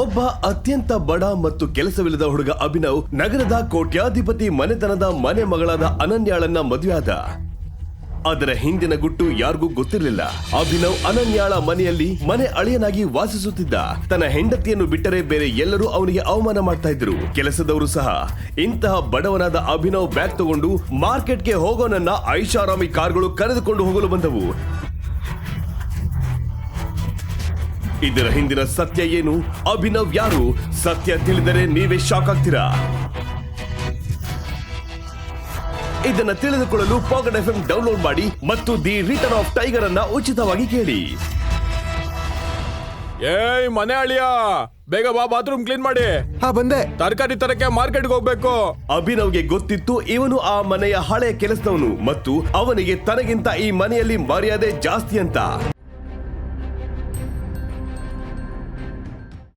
ಒಬ್ಬ ಅತ್ಯಂತ ಬಡ ಮತ್ತು ಕೆಲಸವಿಲ್ಲದ ಹುಡುಗ ಅಭಿನವ್ ನಗರದ ಕೋಟ್ಯಾಧಿಪತಿ ಮನೆತನದ ಮನೆ ಮಗಳಾದ ಅನನ್ಯಾಳನ್ನ ಮದುವೆಯಾದ. ಅದರ ಹಿಂದಿನ ಗುಟ್ಟು ಯಾರಿಗೂ ಗೊತ್ತಿರಲಿಲ್ಲ. ಅಭಿನವ್ ಅನನ್ಯಾಳ ಮನೆಯಲ್ಲಿ ಮನೆ ಅಳಿಯನಾಗಿ ವಾಸಿಸುತ್ತಿದ್ದ. ತನ್ನ ಹೆಂಡತಿಯನ್ನು ಬಿಟ್ಟರೆ ಬೇರೆ ಎಲ್ಲರೂ ಅವನಿಗೆ ಅವಮಾನ ಮಾಡ್ತಾ ಇದ್ರು. ಕೆಲಸದವರು ಸಹ. ಇಂತಹ ಬಡವನಾದ ಅಭಿನವ್ ಬ್ಯಾಗ್ ತಗೊಂಡು ಮಾರ್ಕೆಟ್ಗೆ ಹೋಗೋನನ್ನ ಐಷಾರಾಮಿ ಕಾರ್ಗಳು ಕರೆದುಕೊಂಡು ಹೋಗಲು ಬಂದವು. ಇದರ ಹಿಂದಿನ ಸತ್ಯ ಏನು? ಅಭಿನವ್ ಯಾರು? ಸತ್ಯ ತಿಳಿದರೆ ನೀವೇ ಶಾಕ್ ಆಗ್ತೀರಾ. ಇದನ್ನ ತಿಳಿದುಕೊಳ್ಳಲು ಪಾಕೆಟ್ ಎಫ್ಎಂ ಡೌನ್ಲೋಡ್ ಮಾಡಿ ಮತ್ತು ದಿ ರಿಟರ್ನ್ ಆಫ್ ಟೈಗರ್ ಅನ್ನ ಉಚಿತವಾಗಿ ಕೇಳಿ. ಏಯ್ ಮನೆ ಅಳಿಯ, ಬೇಗ ಬಾ, ಬಾತ್ರೂಮ್ ಕ್ಲೀನ್ ಮಾಡಿ. ಬಂದೆ. ತರಕಾರಿ ತರಕ್ಕೆ ಮಾರ್ಕೆಟ್ಗೆ ಹೋಗ್ಬೇಕು. ಅಭಿನವ್ಗೆ ಗೊತ್ತಿತ್ತು ಇವನು ಆ ಮನೆಯ ಹಳೆಯ ಕೆಲಸದವನು ಮತ್ತು ಅವನಿಗೆ ತನಗಿಂತ ಈ ಮನೆಯಲ್ಲಿ ಮರ್ಯಾದೆ ಜಾಸ್ತಿ ಅಂತ.